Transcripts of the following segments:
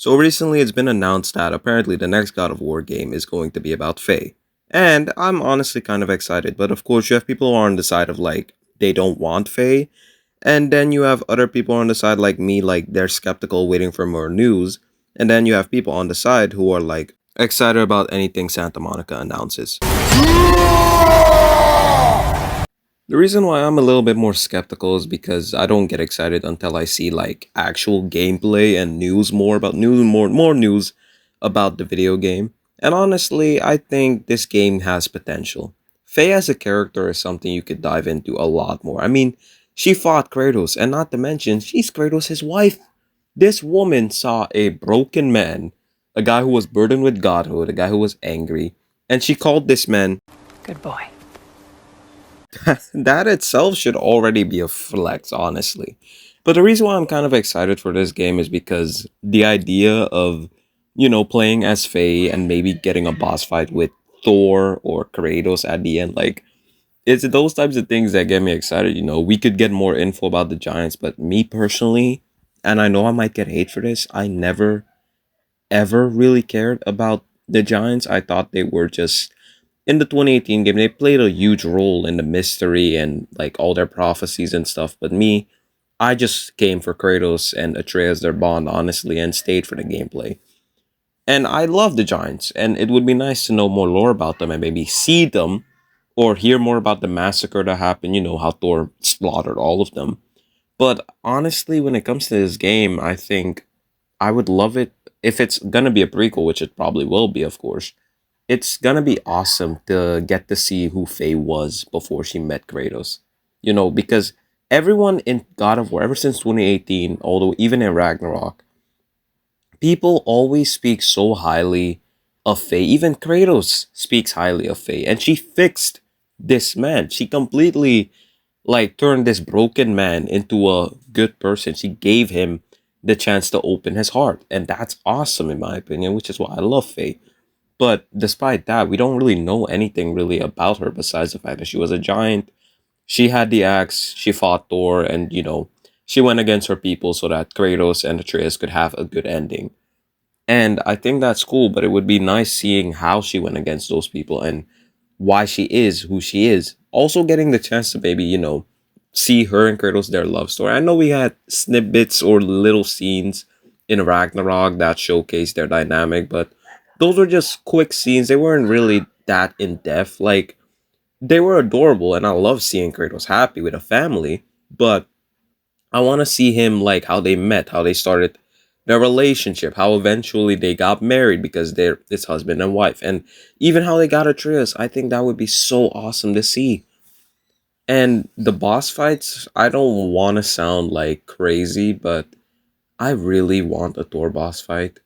So recently it's been announced that apparently the next God of War game is going to be about Faye. And I'm honestly kind of excited, but of course you have people who are on the side of like they don't want Faye, and then you have other people on the side like me, like they're skeptical waiting for more news, and then you have people on the side who are like excited about anything Santa Monica announces. The reason why I'm a little bit more skeptical is because I don't get excited until I see like actual gameplay and news more about news more news about the video game. And honestly, I think this game has potential. Faye as a character is something you could dive into a lot more. I mean, she fought Kratos, and not to mention, she's Kratos' wife. This woman saw a broken man, a guy who was burdened with godhood, a guy who was angry, and she called this man. Good boy. That itself should already be a flex, honestly. But the reason why I'm kind of excited for this game is because the idea of, playing as Faye and maybe getting a boss fight with Thor or Kratos at the end, like, it's those types of things that get me excited. We could get more info about the Giants, but me personally, and I know I might get hate for this, I never, ever really cared about the Giants. I thought they were just in the 2018 game, they played a huge role in the mystery and like all their prophecies and stuff. But me, I just came for Kratos and Atreus, their bond, honestly, and stayed for the gameplay. And I love the Giants, and it would be nice to know more lore about them and maybe see them or hear more about the massacre that happened, how Thor slaughtered all of them. But honestly, when it comes to this game, I think I would love it if it's gonna be a prequel, which it probably will be, of course. It's gonna be awesome to get to see who Faye was before she met Kratos. Because everyone in God of War, ever since 2018, although even in Ragnarok, people always speak so highly of Faye. Even Kratos speaks highly of Faye. And she fixed this man. She completely like turned this broken man into a good person. She gave him the chance to open his heart. And that's awesome in my opinion, which is why I love Faye. But despite that, we don't really know anything really about her besides the fact that she was a giant. She had the axe, she fought Thor, and she went against her people so that Kratos and Atreus could have a good ending. And I think that's cool, but it would be nice seeing how she went against those people and why she is who she is. Also getting the chance to maybe, see her and Kratos their love story. I know we had snippets or little scenes in Ragnarok that showcased their dynamic, but those were just quick scenes. They weren't really that in depth. Like they were adorable and I love seeing Kratos happy with a family, but I want to see him like how they met, how they started their relationship, how eventually they got married because they're it's husband and wife, and even how they got Atreus. I think that would be so awesome to see. And the boss fights, I don't want to sound like crazy, but I really want a Thor boss fight.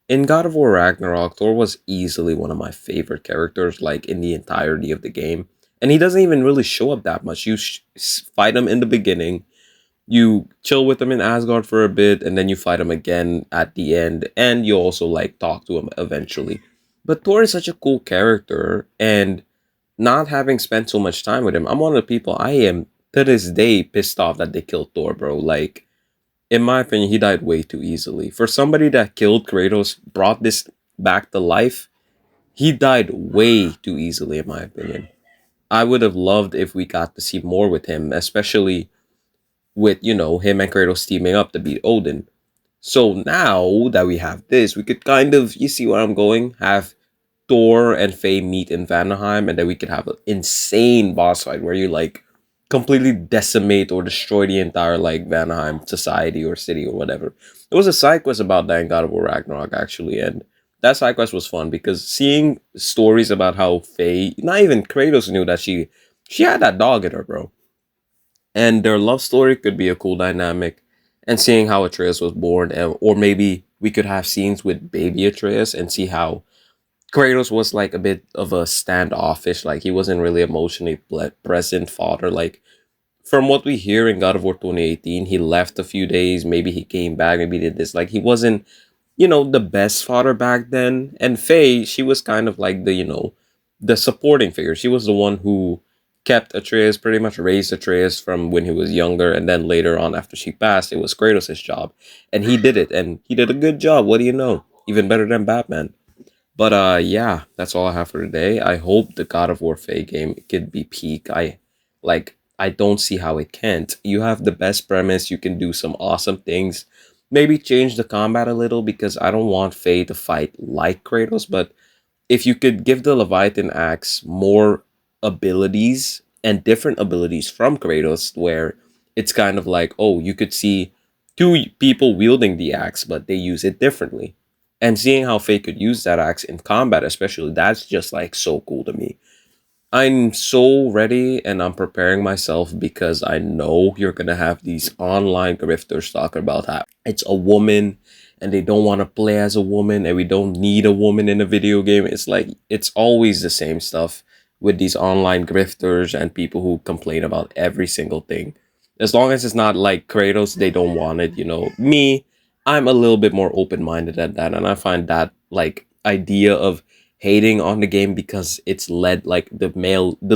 In God of War Ragnarok, Thor was easily one of my favorite characters, like in the entirety of the game. And he doesn't even really show up that much. You fight him in the beginning, you chill with him in Asgard for a bit, and then you fight him again at the end, and you also like talk to him eventually. But Thor is such a cool character, and not having spent so much time with him, I'm one of the people I am to this day pissed off that they killed Thor, bro. Like, in my opinion, he died way too easily. For somebody that killed Kratos, brought this back to life, he died way too easily, in my opinion. I would have loved if we got to see more with him, especially with, him and Kratos teaming up to beat Odin. So now that we have this, we could kind of, you see where I'm going? Have Thor and Faye meet in Vanaheim, and then we could have an insane boss fight where you like completely decimate or destroy the entire like Vanaheim society or city or whatever. There was a side quest about that in God of War Ragnarok actually, and that side quest was fun because seeing stories about how Faye, not even Kratos knew that she had that dog in her, bro, and their love story could be a cool dynamic. And seeing how Atreus was born, or maybe we could have scenes with baby Atreus and see how Kratos was like a bit of a standoffish, like he wasn't really emotionally present father. Like from what we hear in God of War 2018, he left a few days, maybe he came back, maybe he did this. Like he wasn't, the best father back then. And Faye, she was kind of like the supporting figure. She was the one who kept Atreus, pretty much raised Atreus from when he was younger, and then later on, after she passed, it was Kratos' job, and he did it, and he did a good job. What do you know? Even better than Batman. But yeah, that's all I have for today. I hope the God of War Faye game could be peak. I don't see how it can't. You have the best premise, you can do some awesome things. Maybe change the combat a little because I don't want Faye to fight like Kratos, but if you could give the Leviathan axe more abilities and different abilities from Kratos, where it's kind of like, oh, you could see two people wielding the axe, but they use it differently. And seeing how Faye could use that axe in combat, especially, that's just like so cool to me. I'm so ready and I'm preparing myself because I know you're gonna have these online grifters talking about how it's a woman and they don't want to play as a woman and we don't need a woman in a video game. It's like it's always the same stuff with these online grifters and people who complain about every single thing. As long as it's not like Kratos, they don't want it, you know. Me, I'm a little bit more open-minded at that, and I find that like idea of hating on the game because it's led like the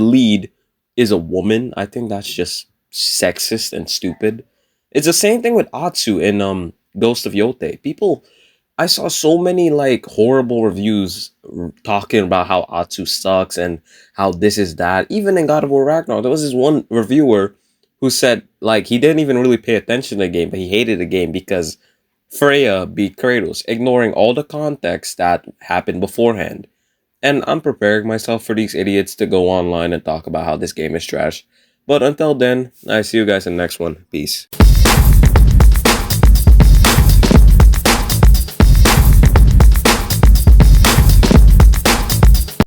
lead is a woman. I think that's just sexist and stupid. It's the same thing with Atsu in Ghost of Yote. People, I saw so many like horrible reviews talking about how Atsu sucks and how this is that. Even in God of War Ragnarok, there was this one reviewer who said like he didn't even really pay attention to the game, but he hated the game because Freya beat Kratos, ignoring all the context that happened beforehand. And I'm preparing myself for these idiots to go online and talk about how this game is trash. But until then, I see you guys in the next one. Peace.